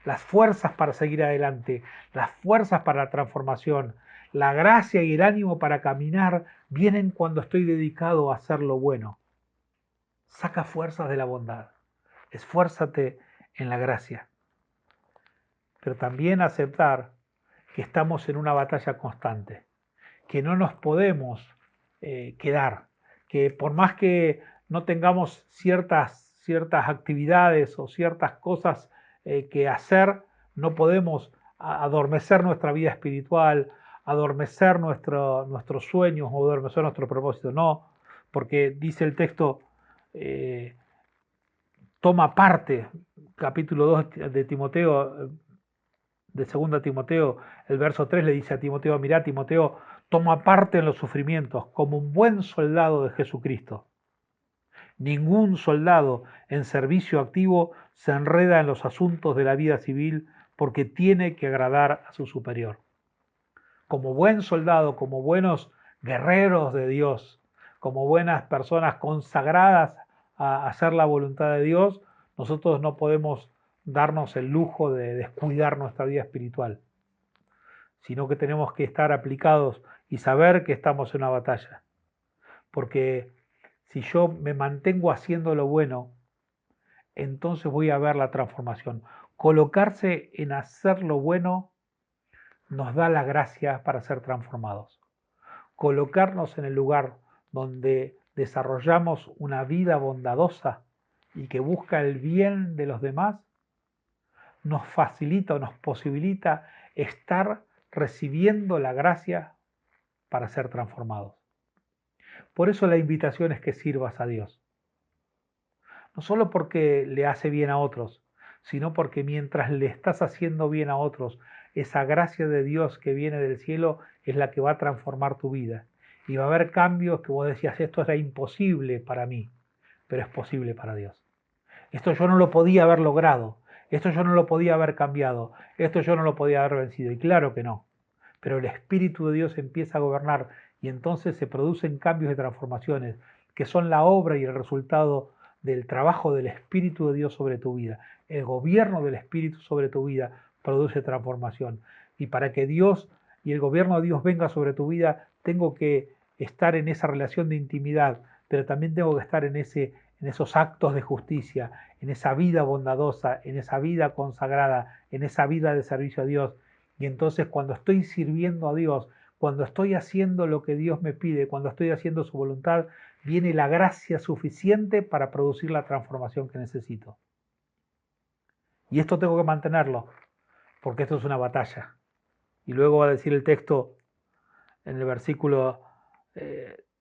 Las fuerzas para seguir adelante, las fuerzas para la transformación, la gracia y el ánimo para caminar vienen cuando estoy dedicado a hacer lo bueno. Saca fuerzas de la bondad. Esfuérzate en la gracia. Pero también aceptar que estamos en una batalla constante, que no nos podemos quedar, que por más que no tengamos ciertas actividades o ciertas cosas que hacer, no podemos adormecer nuestra vida espiritual, adormecer nuestros sueños o adormecer nuestro propósito, no, porque dice el texto, toma parte, capítulo 2 de Timoteo, de 2 Timoteo, el verso 3 le dice a Timoteo, mirá Timoteo, toma parte en los sufrimientos como un buen soldado de Jesucristo. Ningún soldado en servicio activo se enreda en los asuntos de la vida civil porque tiene que agradar a su superior. Como buen soldado, como buenos guerreros de Dios, como buenas personas consagradas a hacer la voluntad de Dios, nosotros no podemos darnos el lujo de descuidar nuestra vida espiritual, sino que tenemos que estar aplicados y saber que estamos en una batalla. Porque si yo me mantengo haciendo lo bueno, entonces voy a ver la transformación. Colocarse en hacer lo bueno nos da la gracia para ser transformados. Colocarnos en el lugar donde desarrollamos una vida bondadosa y que busca el bien de los demás, nos facilita o nos posibilita estar recibiendo la gracia para ser transformados. Por eso la invitación es que sirvas a Dios. No solo porque le hace bien a otros, sino porque mientras le estás haciendo bien a otros, esa gracia de Dios que viene del cielo es la que va a transformar tu vida. Y va a haber cambios que vos decías, esto era imposible para mí, pero es posible para Dios. Esto yo no lo podía haber logrado, esto yo no lo podía haber cambiado, esto yo no lo podía haber vencido. Y claro que no, pero el Espíritu de Dios empieza a gobernar y entonces se producen cambios y transformaciones que son la obra y el resultado del trabajo del Espíritu de Dios sobre tu vida. El gobierno del Espíritu sobre tu vida produce transformación. Y para que Dios y el gobierno de Dios venga sobre tu vida, tengo que estar en esa relación de intimidad, pero también tengo que estar en esos actos de justicia, en esa vida bondadosa, en esa vida consagrada, en esa vida de servicio a Dios. Y entonces cuando estoy sirviendo a Dios, cuando estoy haciendo lo que Dios me pide, cuando estoy haciendo su voluntad, viene la gracia suficiente para producir la transformación que necesito. Y esto tengo que mantenerlo, porque esto es una batalla. Y luego va a decir el texto en el versículo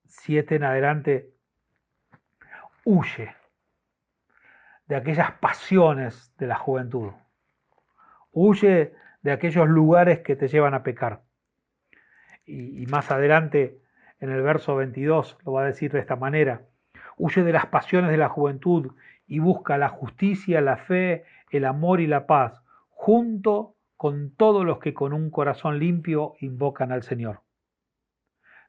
7 en adelante, huye de aquellas pasiones de la juventud. Huye de aquellos lugares que te llevan a pecar. Y más adelante, en el verso 22, lo va a decir de esta manera. Huye de las pasiones de la juventud y busca la justicia, la fe, el amor y la paz, junto con todos los que con un corazón limpio invocan al Señor.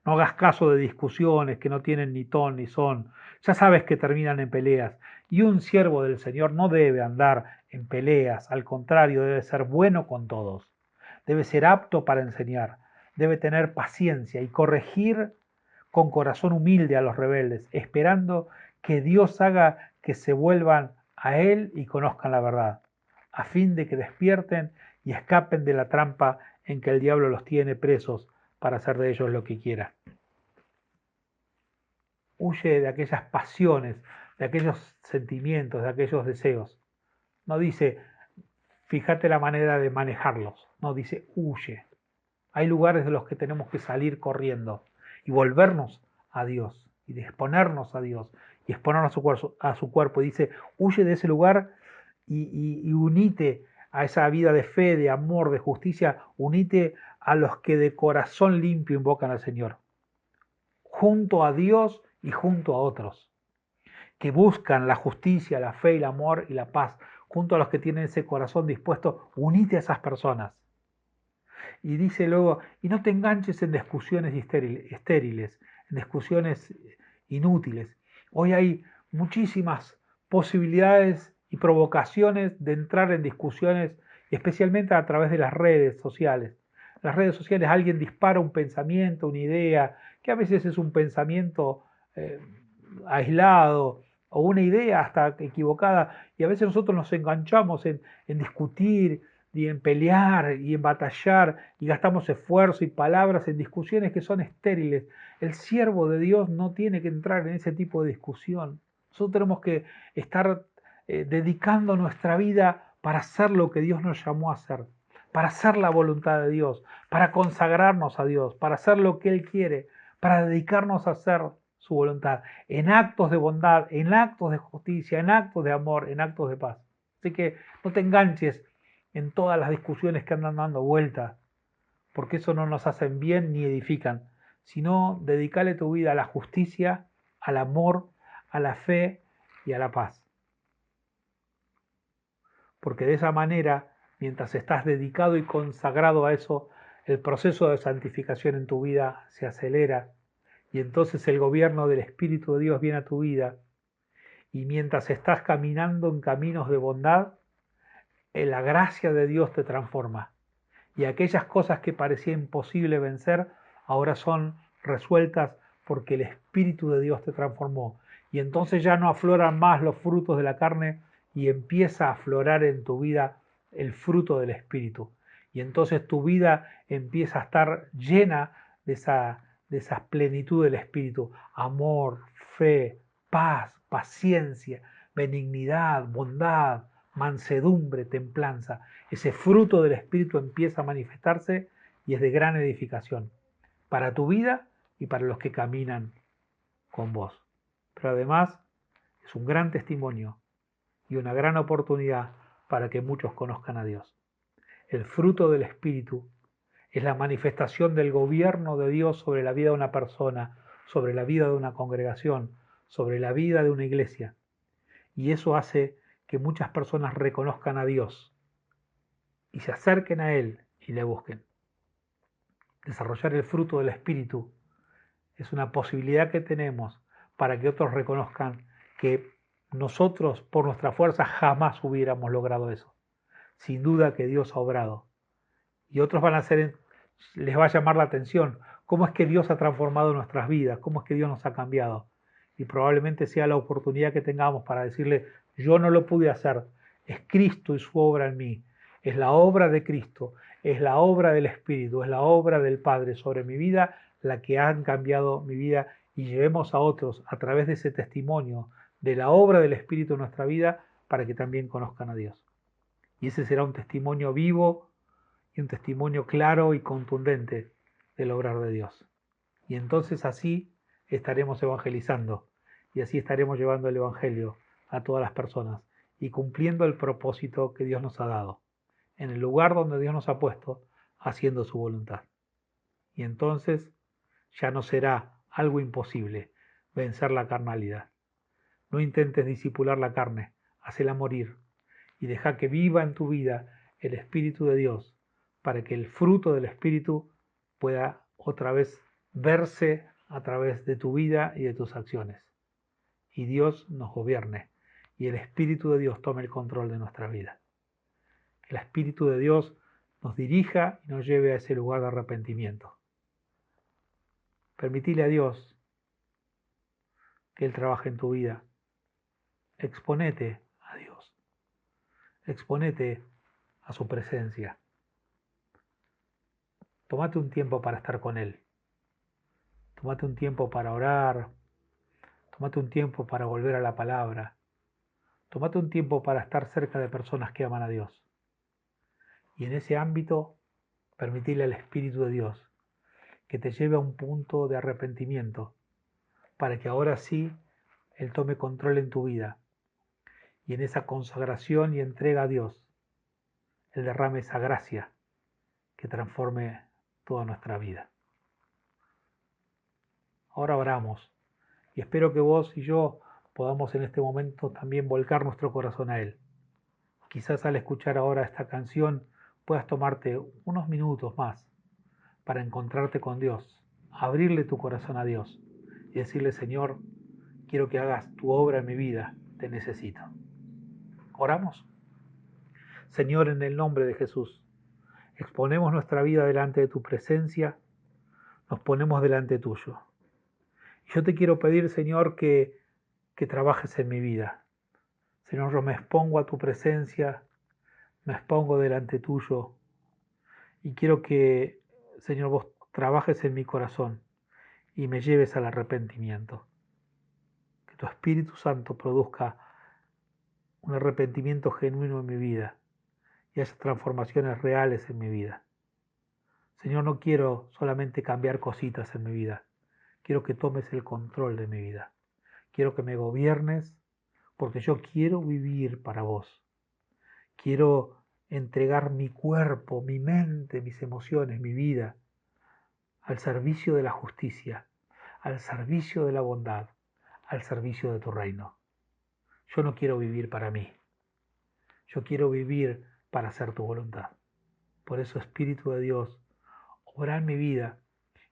No hagas caso de discusiones que no tienen ni ton ni son. Ya sabes que terminan en peleas. Y un siervo del Señor no debe andar en peleas, al contrario, debe ser bueno con todos. Debe ser apto para enseñar. Debe tener paciencia y corregir con corazón humilde a los rebeldes, esperando que Dios haga que se vuelvan a Él y conozcan la verdad, a fin de que despierten y escapen de la trampa en que el diablo los tiene presos para hacer de ellos lo que quiera. Huye de aquellas pasiones, de aquellos sentimientos, de aquellos deseos. No dice, fíjate la manera de manejarlos. No, dice, huye. Hay lugares de los que tenemos que salir corriendo y volvernos a Dios y de exponernos a Dios y exponernos a su cuerpo. Y dice, huye de ese lugar y unite a esa vida de fe, de amor, de justicia, unite a los que de corazón limpio invocan al Señor, junto a Dios y junto a otros, que buscan la justicia, la fe, el amor y la paz, junto a los que tienen ese corazón dispuesto, unite a esas personas. Y dice luego, y no te enganches en discusiones estériles, en discusiones inútiles. Hoy hay muchísimas posibilidades y provocaciones de entrar en discusiones, especialmente a través de las redes sociales. Las redes sociales alguien dispara un pensamiento, una idea, que a veces es un pensamiento eh, aislado o una idea hasta equivocada, y a veces nosotros nos enganchamos en discutir y en pelear y en batallar y gastamos esfuerzo y palabras en discusiones que son estériles. El siervo de Dios no tiene que entrar en ese tipo de discusión. Nosotros tenemos que estar dedicando nuestra vida para hacer lo que Dios nos llamó a hacer, para hacer la voluntad de Dios, para consagrarnos a Dios, para hacer lo que Él quiere, para dedicarnos a hacer su voluntad, en actos de bondad, en actos de justicia, en actos de amor, en actos de paz. Así que no te enganches en todas las discusiones que andan dando vueltas, porque eso no nos hacen bien ni edifican, sino dedicale tu vida a la justicia, al amor, a la fe y a la paz. Porque de esa manera, mientras estás dedicado y consagrado a eso, el proceso de santificación en tu vida se acelera y entonces el gobierno del Espíritu de Dios viene a tu vida y mientras estás caminando en caminos de bondad, la gracia de Dios te transforma y aquellas cosas que parecía imposible vencer ahora son resueltas porque el Espíritu de Dios te transformó y entonces ya no afloran más los frutos de la carne y empieza a aflorar en tu vida el fruto del Espíritu y entonces tu vida empieza a estar llena de esa plenitud del Espíritu, amor, fe, paz, paciencia, benignidad, bondad, mansedumbre, templanza. Ese fruto del Espíritu empieza a manifestarse y es de gran edificación para tu vida y para los que caminan con vos. Pero además es un gran testimonio y una gran oportunidad para que muchos conozcan a Dios. El fruto del Espíritu es la manifestación del gobierno de Dios sobre la vida de una persona, sobre la vida de una congregación, sobre la vida de una iglesia. Y eso hace que muchas personas reconozcan a Dios y se acerquen a Él y le busquen. Desarrollar el fruto del Espíritu es una posibilidad que tenemos para que otros reconozcan que nosotros por nuestra fuerza jamás hubiéramos logrado eso. Sin duda que Dios ha obrado. Y otros van a ser, les va a llamar la atención cómo es que Dios ha transformado nuestras vidas, cómo es que Dios nos ha cambiado. Y probablemente sea la oportunidad que tengamos para decirle, yo no lo pude hacer, es Cristo y su obra en mí, es la obra de Cristo, es la obra del Espíritu, es la obra del Padre sobre mi vida la que han cambiado mi vida, y llevemos a otros a través de ese testimonio de la obra del Espíritu en nuestra vida para que también conozcan a Dios. Y ese será un testimonio vivo y un testimonio claro y contundente del obrar de Dios. Y entonces así estaremos evangelizando y así estaremos llevando el Evangelio a todas las personas y cumpliendo el propósito que Dios nos ha dado, en el lugar donde Dios nos ha puesto, haciendo su voluntad. Y entonces ya no será algo imposible vencer la carnalidad. No intentes disipular la carne, hacela morir y deja que viva en tu vida el Espíritu de Dios para que el fruto del Espíritu pueda otra vez verse a través de tu vida y de tus acciones. Y Dios nos gobierne y el Espíritu de Dios tome el control de nuestra vida. Que el Espíritu de Dios nos dirija y nos lleve a ese lugar de arrepentimiento. Permitile a Dios que Él trabaje en tu vida. Exponete a Dios. Exponete a su presencia. Tómate un tiempo para estar con Él. Tómate un tiempo para orar. Tómate un tiempo para volver a la palabra. Tómate un tiempo para estar cerca de personas que aman a Dios. Y en ese ámbito, permitirle al Espíritu de Dios que te lleve a un punto de arrepentimiento para que ahora sí Él tome control en tu vida. Y en esa consagración y entrega a Dios, Él derrame esa gracia que transforme toda nuestra vida. Ahora oramos y espero que vos y yo podamos en este momento también volcar nuestro corazón a Él. Quizás al escuchar ahora esta canción puedas tomarte unos minutos más para encontrarte con Dios, abrirle tu corazón a Dios y decirle, Señor, quiero que hagas tu obra en mi vida, te necesito. ¿Oramos? Señor, en el nombre de Jesús, exponemos nuestra vida delante de tu presencia, nos ponemos delante tuyo. Y yo te quiero pedir, Señor, que trabajes en mi vida. Señor, yo me expongo a tu presencia, me expongo delante tuyo y quiero que, Señor, vos trabajes en mi corazón y me lleves al arrepentimiento. Que tu Espíritu Santo produzca un arrepentimiento genuino en mi vida y haya transformaciones reales en mi vida. Señor, no quiero solamente cambiar cositas en mi vida, quiero que tomes el control de mi vida. Quiero que me gobiernes porque yo quiero vivir para vos. Quiero entregar mi cuerpo, mi mente, mis emociones, mi vida al servicio de la justicia, al servicio de la bondad, al servicio de tu reino. Yo no quiero vivir para mí. Yo quiero vivir para hacer tu voluntad. Por eso, Espíritu de Dios, obra en mi vida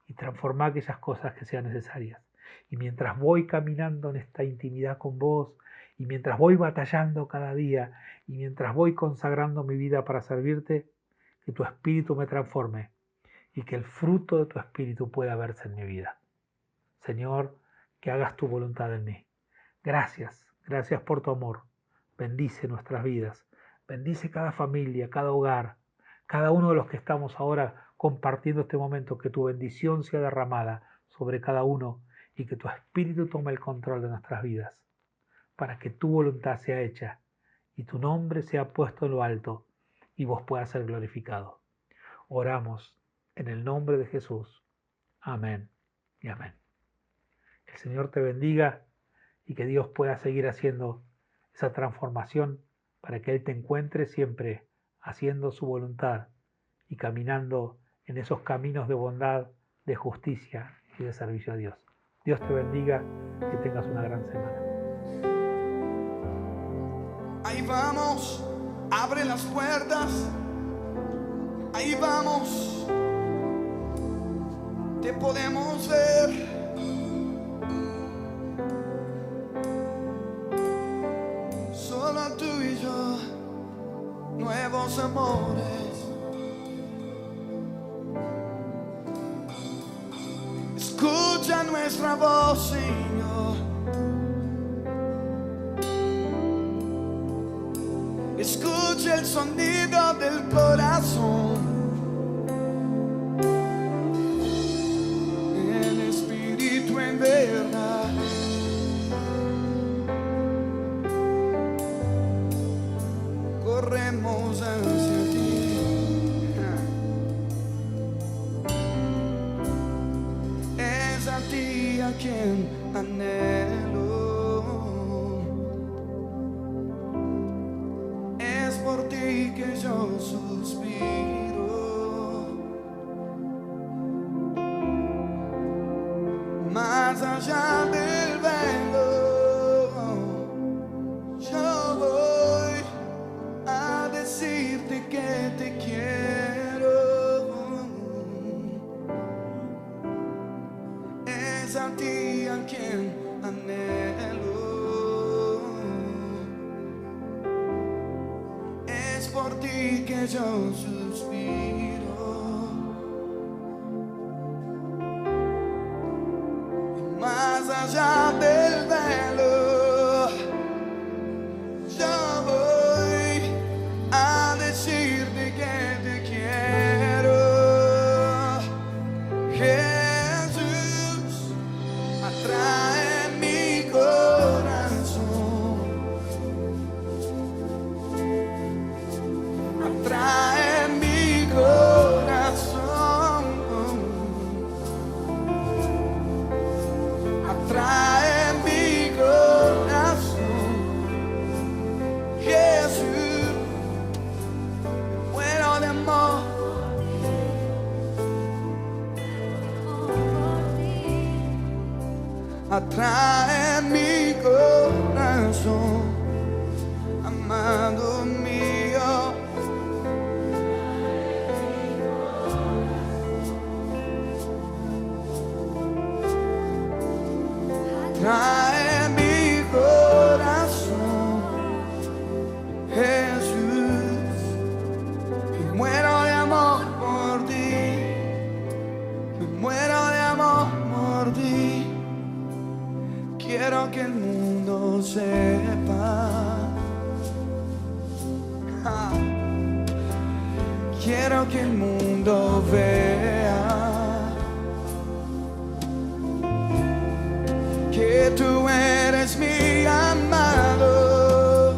y transforma aquellas cosas que sean necesarias. Y mientras voy caminando en esta intimidad con vos, y mientras voy batallando cada día, y mientras voy consagrando mi vida para servirte, que tu Espíritu me transforme y que el fruto de tu Espíritu pueda verse en mi vida. Señor, que hagas tu voluntad en mí. Gracias, gracias por tu amor. Bendice nuestras vidas. Bendice cada familia, cada hogar, cada uno de los que estamos ahora compartiendo este momento. Que tu bendición sea derramada sobre cada uno y que tu Espíritu tome el control de nuestras vidas para que tu voluntad sea hecha y tu nombre sea puesto en lo alto y vos puedas ser glorificado. Oramos en el nombre de Jesús. Amén y amén. Que el Señor te bendiga y que Dios pueda seguir haciendo esa transformación para que Él te encuentre siempre haciendo su voluntad y caminando en esos caminos de bondad, de justicia y de servicio a Dios. Dios te bendiga, que tengas una gran semana. Ahí vamos, abre las puertas. Ahí vamos, te podemos ver. Solo tú y yo, nuevos amores. Escucha nuestra voz, Señor. Escucha el sonido del corazón. El Espíritu en verdad. Corremos hacia ti. Es a ti a quien anhelo. Es por ti que yo suspiro. Más allá del velo, yo voy a decirte que te quiero. Es a ti a quien anhelo. Es por ti que yo suspiro. Y más allá del velo, yo voy a decirte que te quiero. Jesús, atrae mi corazón. Atrae mi corazón. Atrae mi corazón. Jesús, muero de amor. Atrae mi corazón, amado mío. Atrae mi corazón, Jesús. Me muero de amor por ti. Me muero de amor por ti. Quiero que el mundo sepa. Quiero que el mundo vea que tú eres mi amado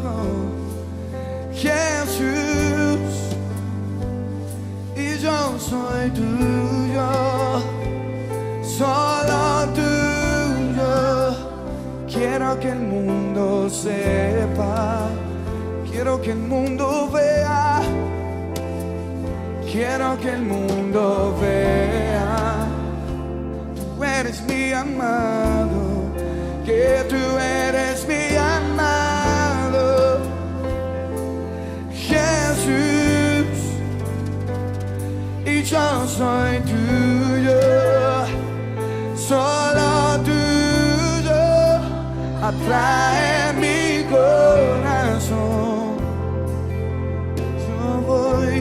Jesús y yo soy tuyo, solo tuyo. Quiero que el mundo sepa, quiero que el mundo vea, quiero que el mundo vea. Tú eres mi amado, que tú eres mi amado Jesús y yo soy tuyo, solo tuyo. Atrae mi corazón, yo voy.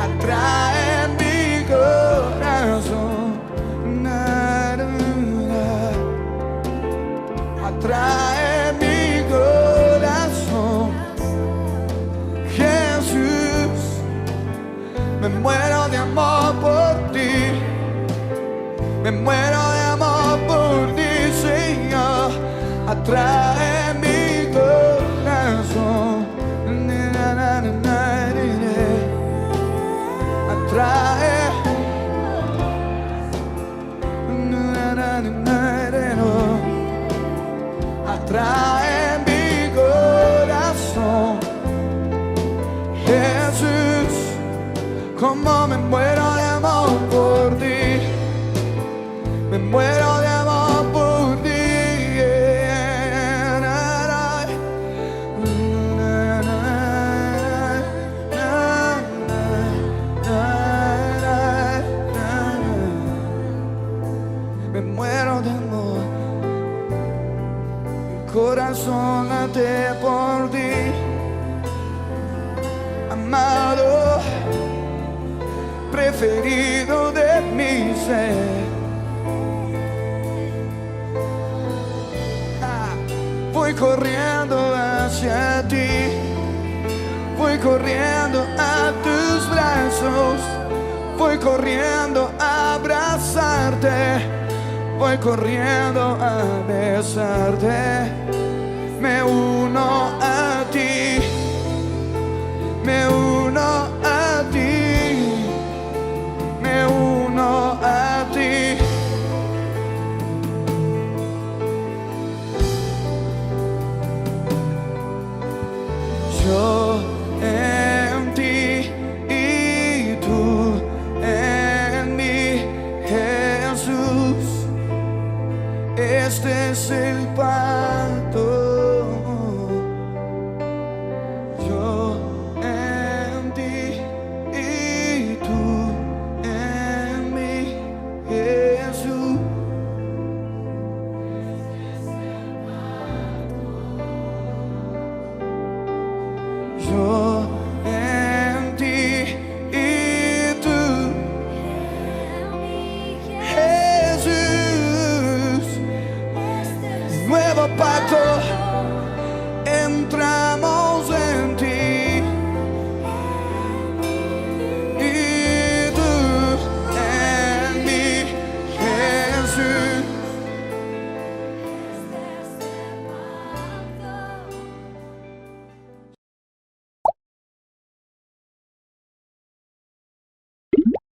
Atrae mi corazón, atrae mi corazón, Jesús. Me muero de amor por ti, me muero de amor por ti, Señor. Atrae mi corazón. Jesús, como me muero de amor por ti, me muero de amor por ti. Me muero de amor, mi corazón late por ti, amado, preferido de mi ser. Voy corriendo hacia ti, voy corriendo a tus brazos, voy corriendo a abrazarte, voy corriendo a besarte, me uno a ti.